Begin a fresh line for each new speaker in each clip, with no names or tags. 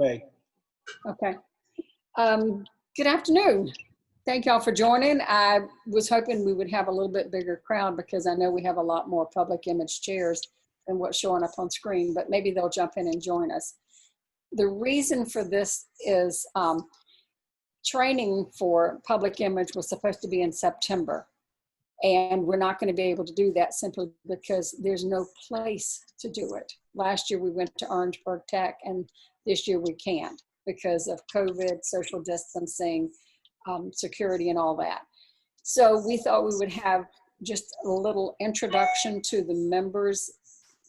Okay.
Okay. Good afternoon. Thank y'all for joining. I was hoping we would have a little bit bigger crowd because I know we have a lot more public image chairs than what's showing up on screen, but maybe they'll jump in and join us. The reason for this is training for public image was supposed to be in September, and we're not going to be able to do that simply because there's no place to do it. Last year we went to Orangeburg Tech, and this year we can't because of COVID, social distancing, security, and all that. So we thought we would have just a little introduction to the members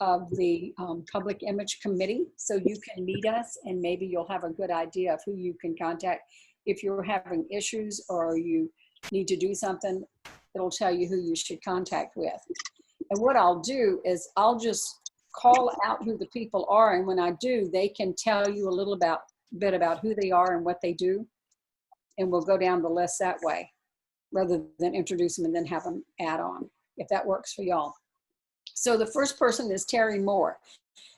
of the Public Image Committee, so you can meet us and maybe you'll have a good idea of who you can contact. If you're having issues or you need to do something, it'll tell you who you should contact with. And what I'll do is I'll just call out who the people are, and when I do, they can tell you a little bit about who they are and what they do, and we'll go down the list that way rather than introduce them and then have them add on, if that works for y'all. So the first person is Terry Moore.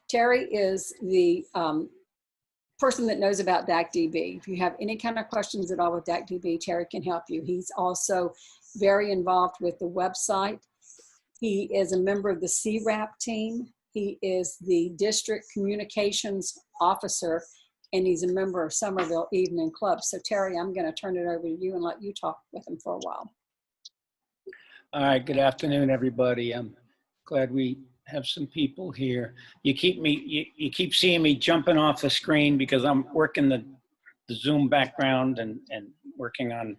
Terry is the person that knows about DACDB. If you have any kind of questions at all with DACDB, Terry can help you. He's also very involved with the website. He is a member of the CRAP team. He is the district communications officer, and he's a member of Somerville Evening Club. So Terry, I'm going to turn it over to you and let you talk with him for a while.
All right. Good afternoon, everybody. I'm glad we have some people here. You keep seeing me jumping off the screen because I'm working the Zoom background and working on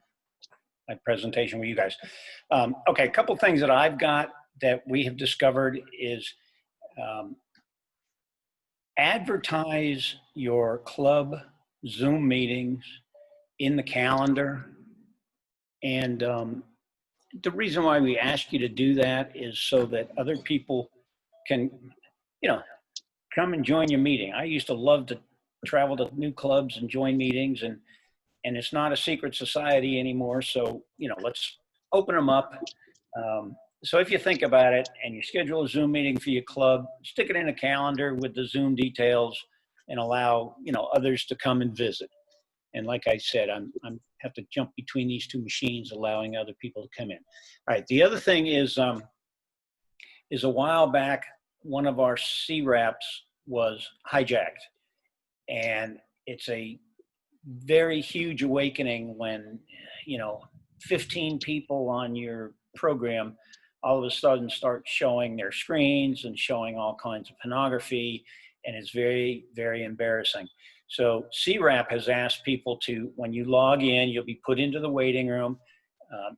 my presentation with you guys. Okay, a couple things that I've got that we have discovered is advertise your club Zoom meetings in the calendar. And the reason why we ask you to do that is so that other people can, come and join your meeting. I used to love to travel to new clubs and join meetings, and it's not a secret society anymore. So, let's open them up. So if you think about it and you schedule a Zoom meeting for your club, stick it in a calendar with the Zoom details and allow, others to come and visit. And like I said, I'm have to jump between these two machines, allowing other people to come in. All right. The other thing is a while back, one of our CRAPs was hijacked, and it's a very huge awakening when 15 people on your program all of a sudden start showing their screens and showing all kinds of pornography, and it's very, very embarrassing. So CRAP has asked people to, when you log in, you'll be put into the waiting room.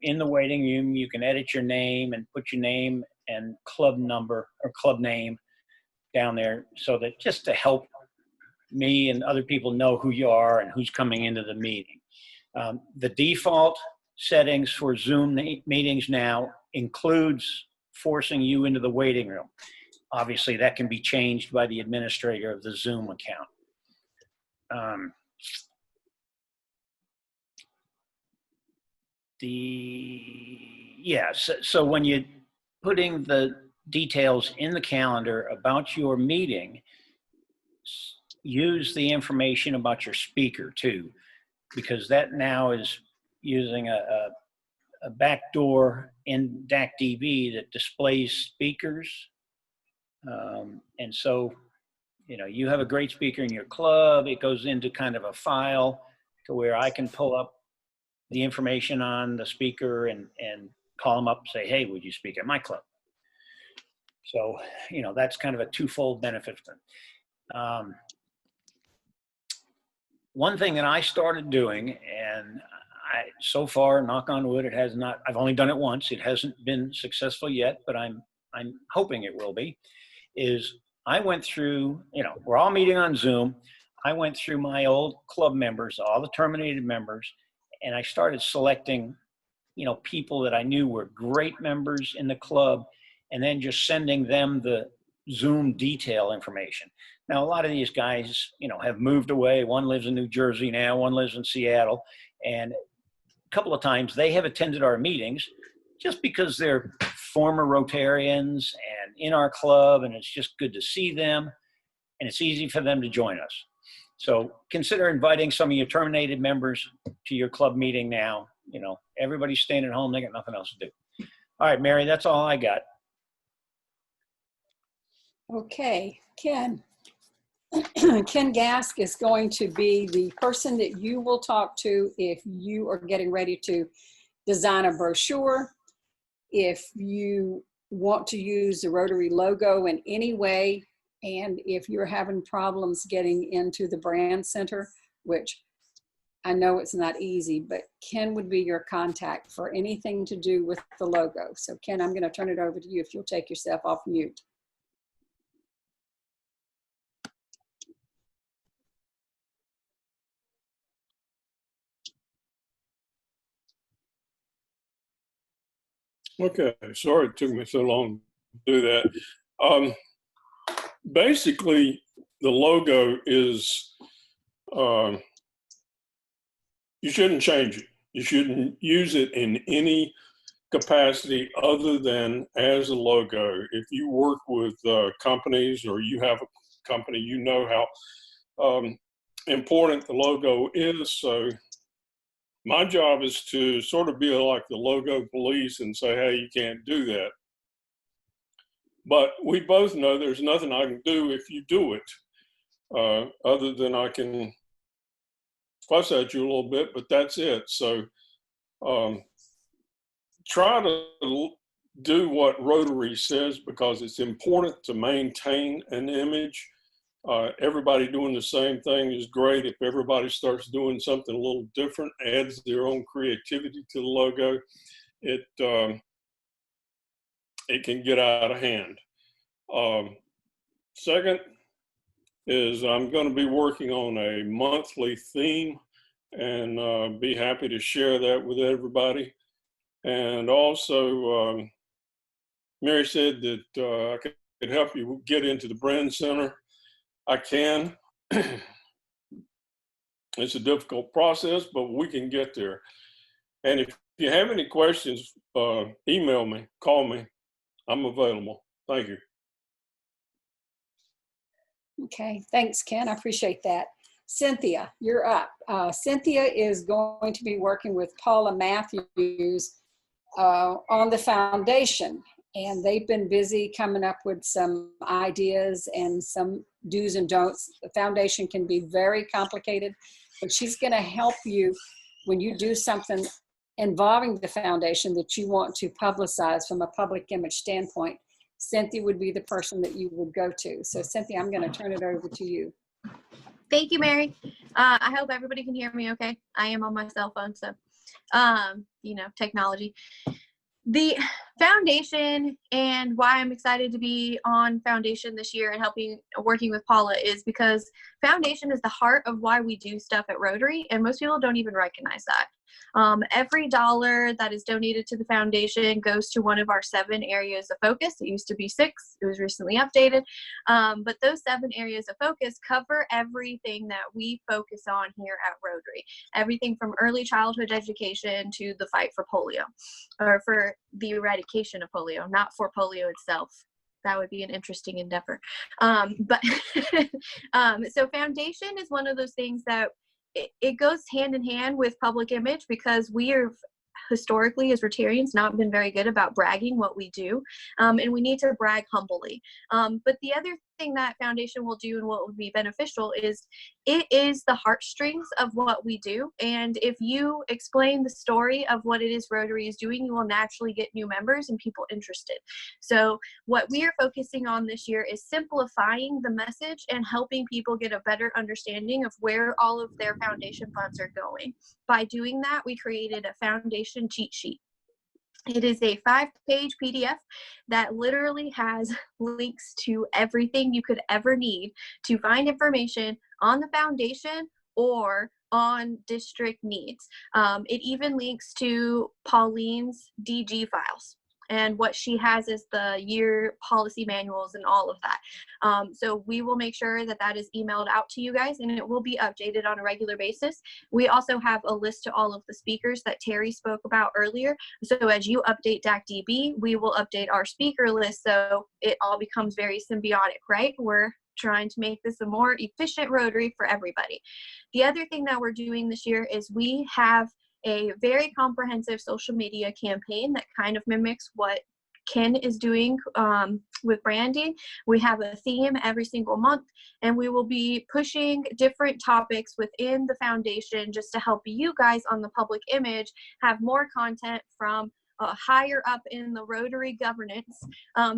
In the waiting room, you can edit your name and put your name and club number or club name down there, so that just to help me and other people know who you are and who's coming into the meeting. The default settings for Zoom meetings now includes forcing you into the waiting room. Obviously, that can be changed by the administrator of the Zoom account. So when you're putting the details in the calendar about your meeting, use the information about your speaker too, because that now is using a backdoor in DACDB that displays speakers. And so, you have a great speaker in your club, it goes into kind of a file to where I can pull up the information on the speaker and call them up and say, hey, would you speak at my club? So, that's kind of a twofold benefit for them. One thing that I started doing, and so far, knock on wood, it has not, I've only done it once. It hasn't been successful yet, but I'm hoping it will be, is I went through, we're all meeting on Zoom. I went through my old club members, all the terminated members, and I started selecting, people that I knew were great members in the club, and then just sending them the Zoom detail information. Now, a lot of these guys, have moved away. One lives in New Jersey now, one lives in Seattle. And a couple of times they have attended our meetings just because they're former Rotarians and in our club, and it's just good to see them. And it's easy for them to join us. So consider inviting some of your terminated members to your club meeting now. You know, everybody's staying at home. They got nothing else to do. All right, Mary, that's all I got.
Okay, Ken. Ken Gask is going to be the person that you will talk to if you are getting ready to design a brochure, if you want to use the Rotary logo in any way, and if you're having problems getting into the brand center, which I know it's not easy, but Ken would be your contact for anything to do with the logo. So Ken, I'm going to turn it over to you if you'll take yourself off mute.
Okay, sorry it took me so long to do that. Basically, the logo is, you shouldn't change it. You shouldn't use it in any capacity other than as a logo. If you work with companies or you have a company, you know how important the logo is. So my job is to sort of be like the logo police and say, hey, you can't do that. But we both know there's nothing I can do if you do it, other than I can fuss at you a little bit, but that's it. So try to do what Rotary says, because it's important to maintain an image. Everybody doing the same thing is great. If everybody starts doing something a little different, adds their own creativity to the logo, it can get out of hand. Second is I'm going to be working on a monthly theme, and be happy to share that with everybody. And also, Mary said that I could help you get into the brand center. I can. It's a difficult process, but we can get there. And if you have any questions, email me, call me. I'm available. Thank you.
Okay, thanks, Ken. I appreciate that. Cynthia, you're up. Cynthia is going to be working with Paula Matthews on the foundation, and they've been busy coming up with some ideas and some do's and don'ts. The foundation can be very complicated, but she's going to help you when you do something involving the foundation that you want to publicize from a public image standpoint. Cynthia would be the person that you would go to. So Cynthia, I'm going to turn it over to you.
Thank you, Mary. I hope everybody can hear me okay. I am on my cell phone, so, you know, technology. The foundation, and why I'm excited to be on foundation this year and working with Paula, is because foundation is the heart of why we do stuff at Rotary, and most people don't even recognize that. Every dollar that is donated to the foundation goes to one of our 7 areas of focus. It used to be 6. It was recently updated. But those 7 areas of focus cover everything that we focus on here at Rotary. Everything from early childhood education to the fight for polio, or for the eradication of polio, not for polio itself. That would be an interesting endeavor. So foundation is one of those things that it goes hand in hand with public image, because we are historically, as Rotarians, not been very good about bragging what we do, and we need to brag humbly. But the other thing that foundation will do, and what would be beneficial, is it is the heartstrings of what we do. And if you explain the story of what it is Rotary is doing, you will naturally get new members and people interested. So what we are focusing on this year is simplifying the message and helping people get a better understanding of where all of their foundation funds are going. By doing that, we created a foundation cheat sheet. It is a 5-page PDF that literally has links to everything you could ever need to find information on the foundation or on district needs. It even links to Pauline's DG files, and what she has is the year policy manuals and all of that. So we will make sure that that is emailed out to you guys, and it will be updated on a regular basis. We also have a list to all of the speakers that Terry spoke about earlier. So as you update DACDB, we will update our speaker list, so it all becomes very symbiotic, right? We're trying to make this a more efficient Rotary for everybody. The other thing that we're doing this year is we have a very comprehensive social media campaign that kind of mimics what Ken is doing with branding. We have a theme every single month, and we will be pushing different topics within the foundation just to help you guys on the public image have more content from higher up in the Rotary governance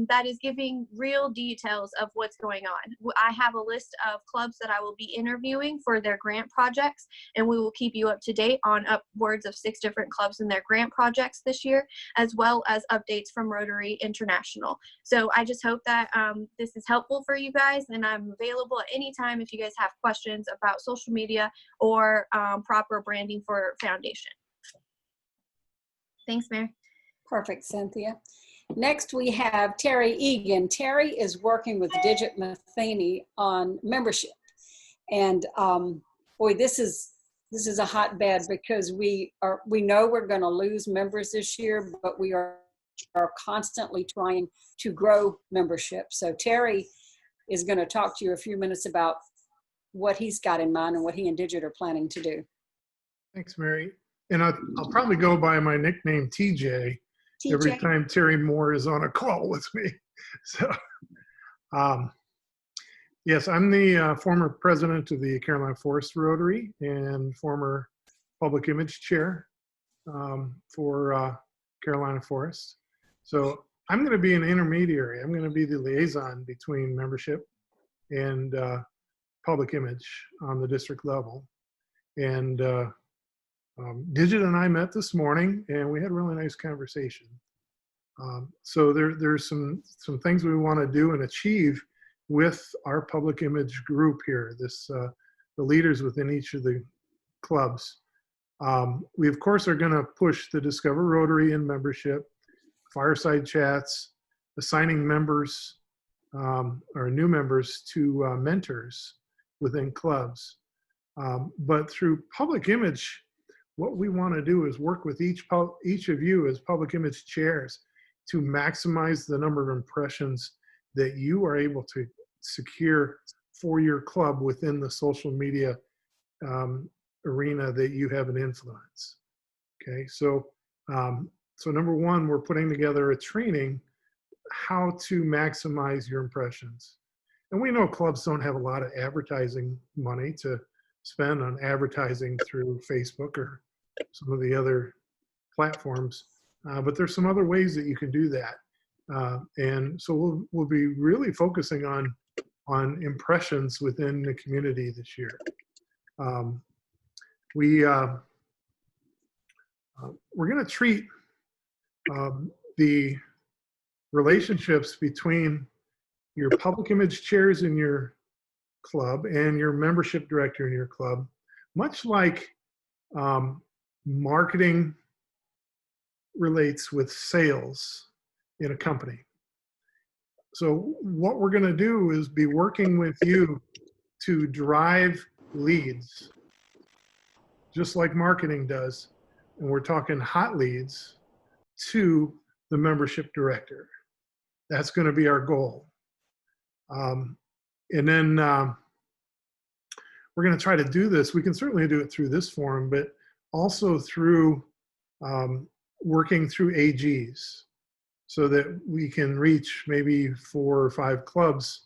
that is giving real details of what's going on. I have a list of clubs that I will be interviewing for their grant projects, and we will keep you up to date on upwards of 6 different clubs in their grant projects this year, as well as updates from Rotary International. So I just hope that this is helpful for you guys, and I'm available at any time if you guys have questions about social media or proper branding for foundation. Thanks, Mary.
Perfect, Cynthia. Next, we have Terry Egan. Terry is working with Digit Matheny on membership. And boy, this is a hotbed because we know we're going to lose members this year, but we are constantly trying to grow membership. So Terry is going to talk to you a few minutes about what he's got in mind and what he and Digit are planning to do.
Thanks, Mary. And I'll probably go by my nickname, TJ. Every time Terry Moore is on a call with me. So, yes, I'm the former president of the Carolina Forest Rotary and former public image chair for Carolina Forest. So I'm going to be an intermediary. I'm going to be the liaison between membership and public image on the district level. And Digit and I met this morning, and we had a really nice conversation. So there's some things we want to do and achieve with our public image group here, the leaders within each of the clubs. We, of course, are going to push the Discover Rotary in membership, fireside chats, assigning members or new members to mentors within clubs. But through public image, what we want to do is work with each of you as public image chairs to maximize the number of impressions that you are able to secure for your club within the social media arena that you have an influence. Okay, so number one, we're putting together a training how to maximize your impressions. And we know clubs don't have a lot of advertising money to spend on advertising through Facebook or some of the other platforms, but there's some other ways that you can do that. And so we'll be really focusing on impressions within the community this year. We're going to treat the relationships between your public image chairs in your club and your membership director in your club, much like marketing relates with sales in a company. So what we're going to do is be working with you to drive leads, just like marketing does. And we're talking hot leads to the membership director. That's going to be our goal. And then we're going to try to do this. We can certainly do it through this forum, but also through working through AGs so that we can reach maybe 4 or 5 clubs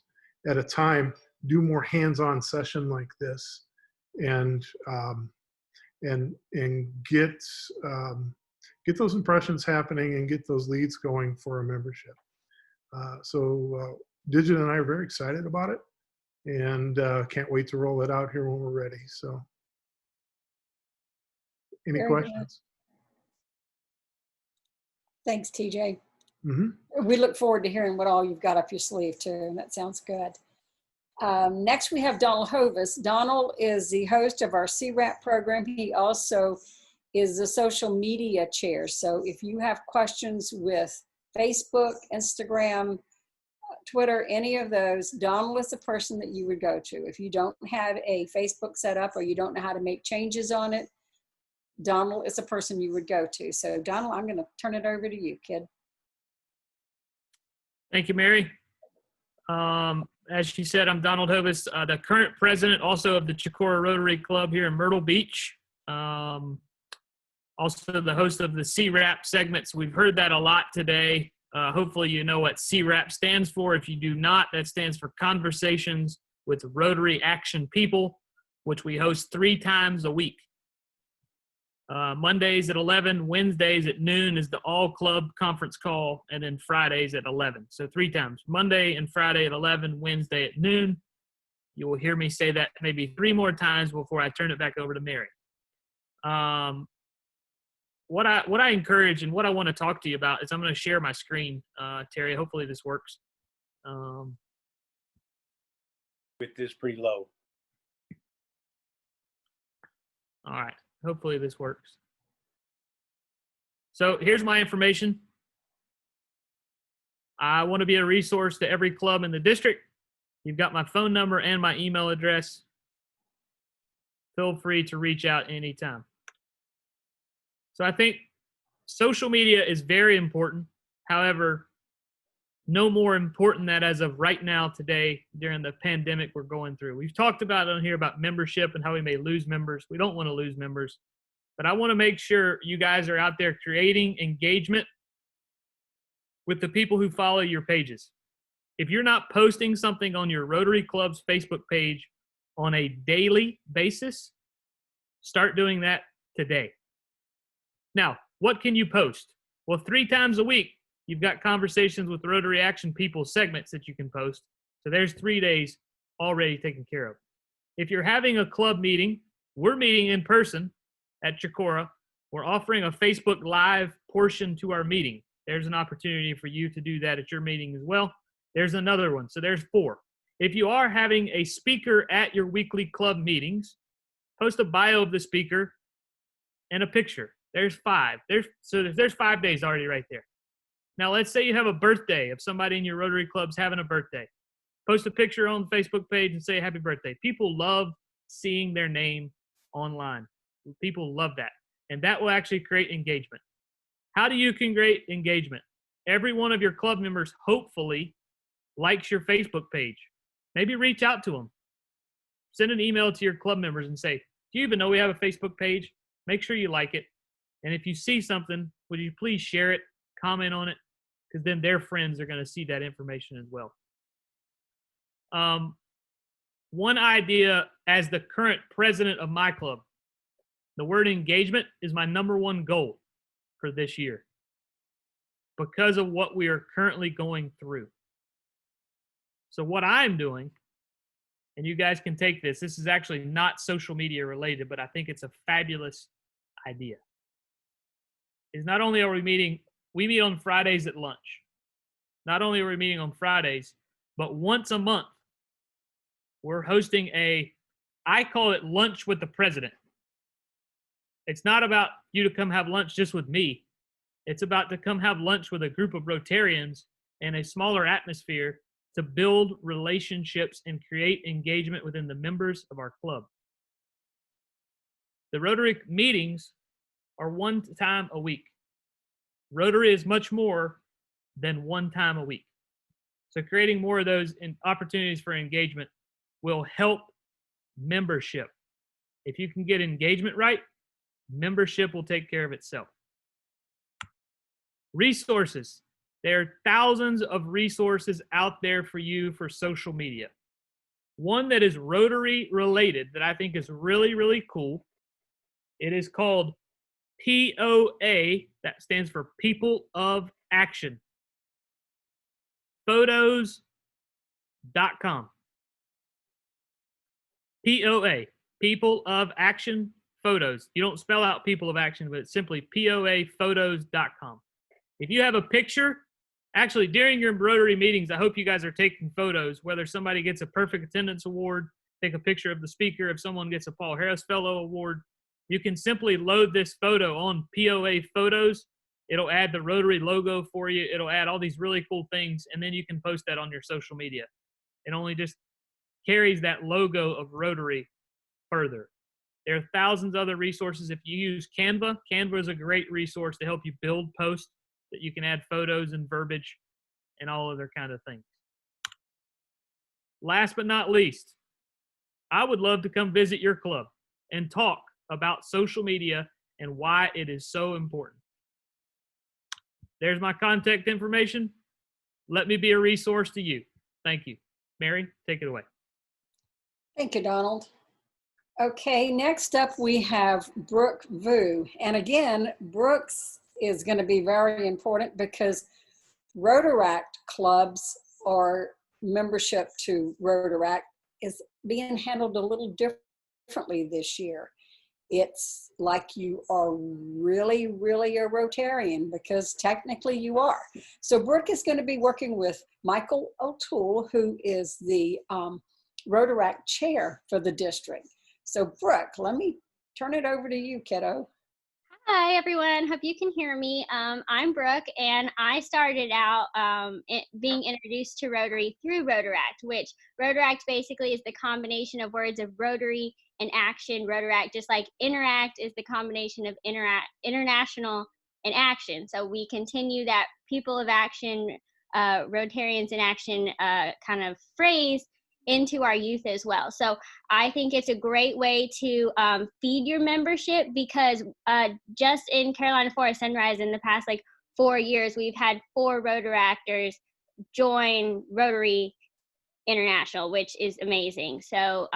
at a time, do more hands-on session like this, and get those impressions happening and get those leads going for a membership. So Digit and I are very excited about it, and can't wait to roll it out here when we're ready. So any
Very
questions?
Good. Thanks, TJ.
Mm-hmm.
We look forward to hearing what all you've got up your sleeve too, and that sounds good. Next, we have Donald Hovis. Donald is the host of our CRAP program. He also is the social media chair. So if you have questions with Facebook, Instagram, Twitter, any of those, Donald is the person that you would go to. If you don't have a Facebook set up or you don't know how to make changes on it, Donald is the person you would go to. So Donald, I'm going to turn it over to you, kid.
Thank you, Mary. as she said, I'm Donald Hovis, the current president also of the Chicora Rotary Club here in Myrtle Beach. Also the host of the CRAP segments. We've heard that a lot today. Hopefully you know what CRAP stands for. If you do not, that stands for Conversations with Rotary Action People, which we host 3 times a week. Mondays at 11, Wednesdays at noon is the all club conference call, and then Fridays at 11. So 3 times, Monday and Friday at 11, Wednesday at noon. You will hear me say that maybe 3 more times before I turn it back over to Mary. What I encourage and what I want to talk to you about is I'm going to share my screen, Terry. Hopefully this works.
With this pretty low.
All right. Hopefully this works. So here's my information. I want to be a resource to every club in the district. You've got my phone number and my email address. Feel free to reach out anytime. So I think social media is very important. However, no more important than as of right now today during the pandemic we're going through. We've talked about on here about membership and how we may lose members. We don't want to lose members, but I want to make sure you guys are out there creating engagement with the people who follow your pages. If you're not posting something on your Rotary Club's Facebook page on a daily basis, start doing that today. Now, what can you post? Well, 3 times a week, you've got Conversations with Rotary Action People segments that you can post. So there's 3 days already taken care of. If you're having a club meeting, we're meeting in person at Chicora. We're offering a Facebook Live portion to our meeting. There's an opportunity for you to do that at your meeting as well. There's another one. So there's 4. If you are having a speaker at your weekly club meetings, post a bio of the speaker and a picture. There's 5. There's 5 days already right there. Now, let's say you have a birthday. If somebody in your Rotary Club's having a birthday, post a picture on the Facebook page and say happy birthday. People love seeing their name online. People love that. And that will actually create engagement. How do you create engagement? Every one of your club members hopefully likes your Facebook page. Maybe reach out to them. Send an email to your club members and say, do you even know we have a Facebook page? Make sure you like it. And if you see something, would you please share it, comment on it, because then their friends are going to see that information as well. One idea as the current president of my club, the word engagement is my #1 goal for this year because of what we are currently going through. So what I'm doing, and you guys can take this is actually not social media related, but I think it's a fabulous idea, is not only are we meet on Fridays at lunch. Not only are we meeting on Fridays, but once a month, we're hosting I call it lunch with the president. It's not about you to come have lunch just with me. It's about to come have lunch with a group of Rotarians in a smaller atmosphere to build relationships and create engagement within the members of our club. The Rotary meetings are 1 time a week. Rotary is much more than 1 time a week. So creating more of those opportunities for engagement will help membership. If you can get engagement right, membership will take care of itself. Resources. There are thousands of resources out there for you for social media. One that is Rotary related that I think is really, really cool. It is called POA, that stands for People of Action. Photos.com. POA, People of Action Photos. You don't spell out People of Action, but it's simply POAphotos.com. If you have a picture, actually during your Rotary meetings, I hope you guys are taking photos, whether somebody gets a perfect attendance award, take a picture of the speaker. If someone gets a Paul Harris Fellow Award, you can simply load this photo on POA Photos. It'll add the Rotary logo for you. It'll add all these really cool things, and then you can post that on your social media. It only just carries that logo of Rotary further. There are thousands of other resources. If you use Canva, Canva is a great resource to help you build posts that you can add photos and verbiage and all other kind of things. Last but not least, I would love to come visit your club and talk about social media and why it is so important. There's my contact information. Let me be a resource to you. Thank you. Mary, take it away.
Thank you, Donald. Okay, next up we have Brooke Vu. And again, Brooks is going to be very important because Rotaract clubs or membership to Rotaract is being handled a little differently this year. It's like you are really, really a Rotarian because technically you are. So Brooke is going to be working with Michael O'Toole, who is the Rotaract chair for the district. So Brooke, let me turn it over to you, kiddo.
Hi, everyone. Hope you can hear me. I'm Brooke, and I started out being introduced to Rotary through Rotaract, which Rotaract basically is the combination of words of Rotary and action. Rotaract, just like Interact, is the combination of international and action. So we continue that people of action, Rotarians in action kind of phrase into our youth as well. So I think it's a great way to feed your membership because just in Carolina Forest Sunrise in the past 4 years, we've had 4 Rotaractors join Rotary International, which is amazing. So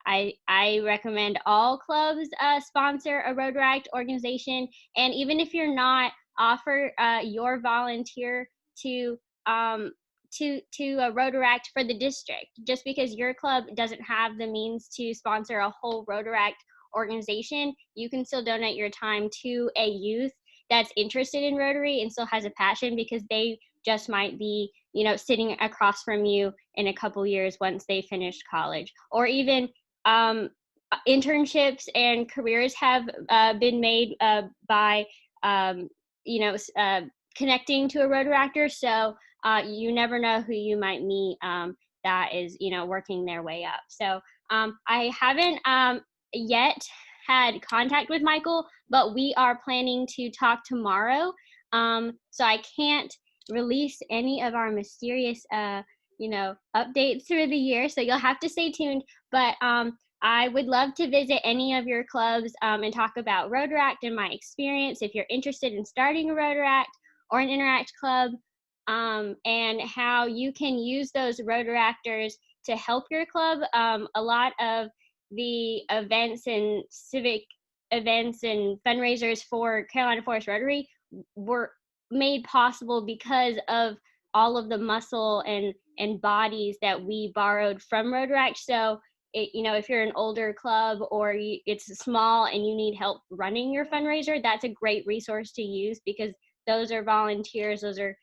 I recommend all clubs sponsor a Rotaract organization. And even if you're not, offer your volunteer to a Rotaract for the district. Just because your club doesn't have the means to sponsor a whole Rotaract organization, you can still donate your time to a youth that's interested in Rotary and still has a passion because they just might be, sitting across from you in a couple years once they finish college. Or even internships and careers have been made by, connecting to a Rotaractor. So you never know who you might meet that is, working their way up. So I haven't yet had contact with Michael, but we are planning to talk tomorrow. So I can't release any of our mysterious, updates through the year. So you'll have to stay tuned. But I would love to visit any of your clubs and talk about Rotaract and my experience. If you're interested in starting a Rotaract or an Interact club, and how you can use those Rotaractors to help your club. A lot of the events and civic events and fundraisers for Carolina Forest Rotary were made possible because of all of the muscle and bodies that we borrowed from Rotaract. So, if you're an older club or it's small and you need help running your fundraiser, that's a great resource to use because those are volunteers, those are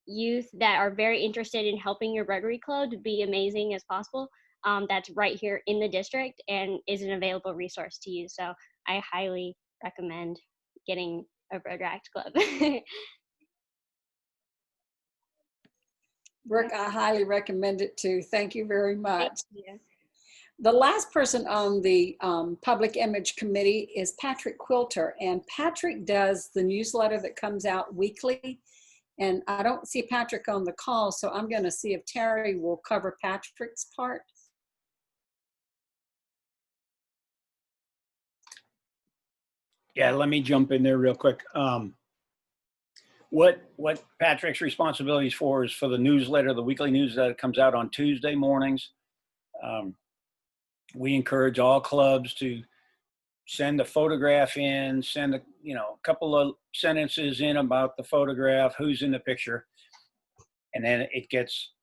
youth that are very interested in helping your Rotary Club to be amazing as possible. That's right here in the district and is an available resource to use. So I highly recommend getting a Rotaract Club.
Brooke, I highly recommend it too. Thank you very much.
Thank you.
The last person on the Public Image Committee is Patrick Quilter, and Patrick does the newsletter that comes out weekly. And I don't see Patrick on the call, so I'm going to see if Terry will cover Patrick's part.
Yeah, let me jump in there real quick. What Patrick's responsibilities for is for the newsletter, the weekly newsletter that comes out on Tuesday mornings. We encourage all clubs to send a photograph in, send a couple of sentences in about the photograph, who's in the picture, and then it gets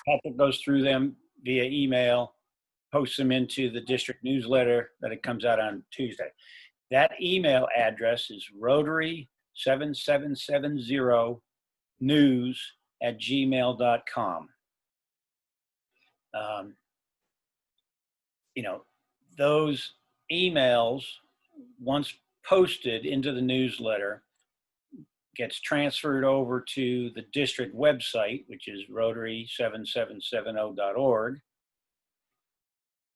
Patrick goes through them via email, posts them into the district newsletter that it comes out on Tuesday. That email address is rotary7770news@gmail.com. Those emails, once posted into the newsletter, gets transferred over to the district website, which is rotary7770.org.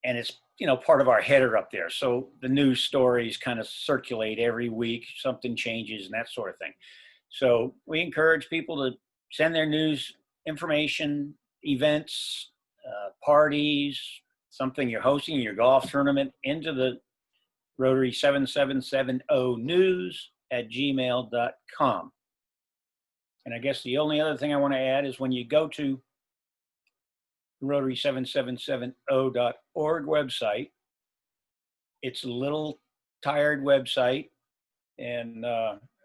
And it's, part of our header up there. So the news stories kind of circulate every week, something changes and that sort of thing. So we encourage people to send their news information, events, parties, something you're hosting, your golf tournament, into the Rotary 7770news@gmail.com. And I guess the only other thing I want to add is when you go to the Rotary 7770.org website, it's a little tired website, and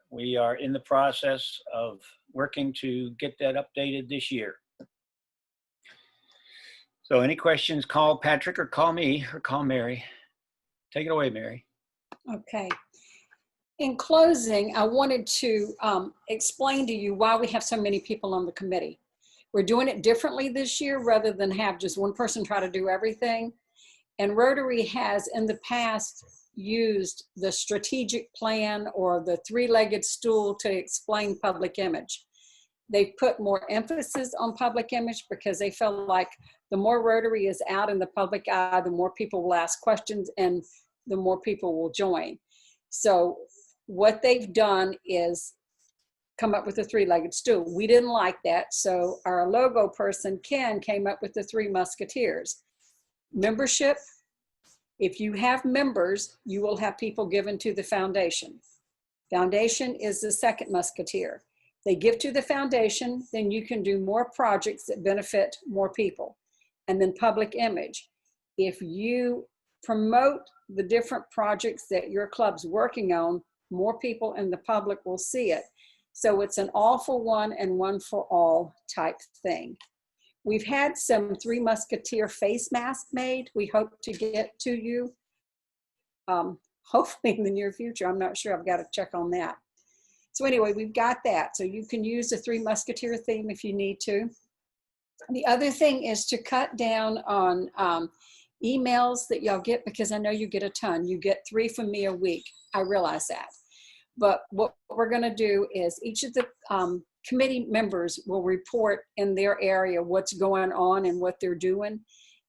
we are in the process of working to get that updated this year. So any questions, call Patrick or call me or call Mary. Take it away, Mary.
Okay. In closing, I wanted to explain to you why we have so many people on the committee. We're doing it differently this year rather than have just one person try to do everything. And Rotary has in the past used the strategic plan or the three-legged stool to explain public image. They've put more emphasis on public image because they feel like the more Rotary is out in the public eye, the more people will ask questions and the more people will join. So what they've done is come up with a three-legged stool. We didn't like that, so our logo person, Ken, came up with the Three Musketeers. Membership, if you have members, you will have people given to the foundation. Foundation is the second musketeer. They give to the foundation, then you can do more projects that benefit more people. And then public image. If you promote the different projects that your club's working on, more people in the public will see it. So it's an all for one and one for all type thing. We've had some Three Musketeer face masks made. We hope to get to you, hopefully in the near future. I'm not sure, I've got to check on that. So anyway, we've got that. So you can use the Three Musketeer theme if you need to. The other thing is to cut down on emails that y'all get, because I know you get a ton. You get 3 from me a week. I realize that. But what we're going to do is each of the committee members will report in their area what's going on and what they're doing,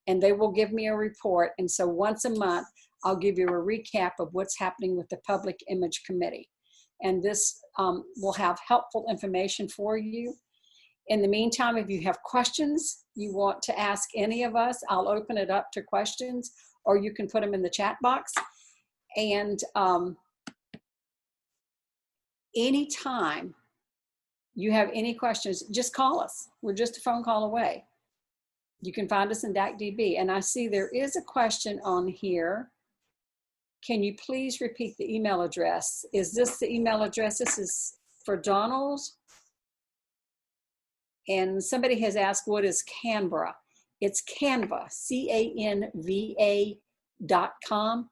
and they will give me a report. And so once a month, I'll give you a recap of what's happening with the Public Image Committee. And this will have helpful information for you. In the meantime, if you have questions you want to ask any of us, I'll open it up to questions, or you can put them in the chat box. And anytime you have any questions, just call us. We're just a phone call away. You can find us in DACDB. And I see there is a question on here. Can you please repeat the email address? Is this the email address? This is for Donald. And somebody has asked, what is Canva? It's Canva, CANVA.com.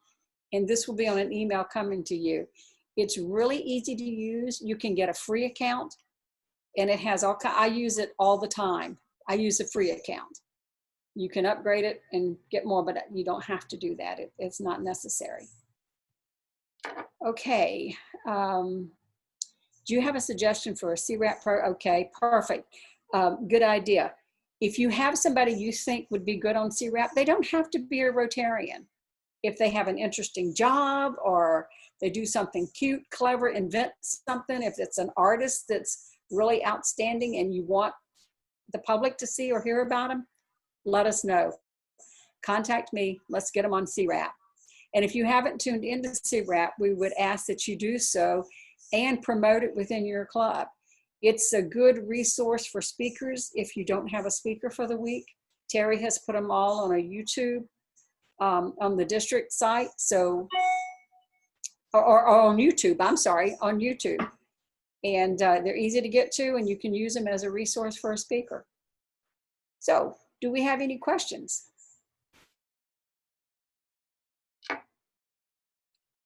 And this will be on an email coming to you. It's really easy to use. You can get a free account, and it has all I use it all the time. I use a free account. You can upgrade it and get more, but you don't have to do that. It's not necessary. Okay. Do you have a suggestion for a CRAP Pro? Okay, perfect. Good idea. If you have somebody you think would be good on CRAP, they don't have to be a Rotarian. If they have an interesting job or they do something cute, clever, invent something, if it's an artist that's really outstanding and you want the public to see or hear about them, let us know. Contact me. Let's get them on CRAP. And if you haven't tuned into CRAP, we would ask that you do so and promote it within your club. It's a good resource for speakers if you don't have a speaker for the week. Terry has put them all on a YouTube, on the district site, so, or on YouTube, I'm sorry, on YouTube. And they're easy to get to, and you can use them as a resource for a speaker. So, do we have any questions?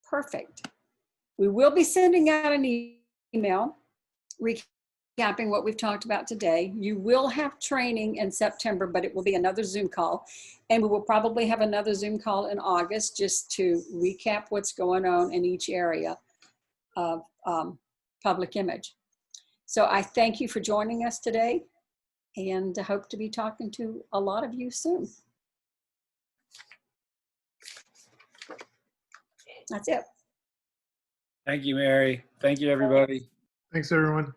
Perfect. We will be sending out an email recapping what we've talked about today. You will have training in September, but it will be another Zoom call. And we will probably have another Zoom call in August just to recap what's going on in each area of public image. So I thank you for joining us today, and I hope to be talking to a lot of you soon. That's it.
Thank you, Mary. Thank you, everybody.
Thanks, everyone.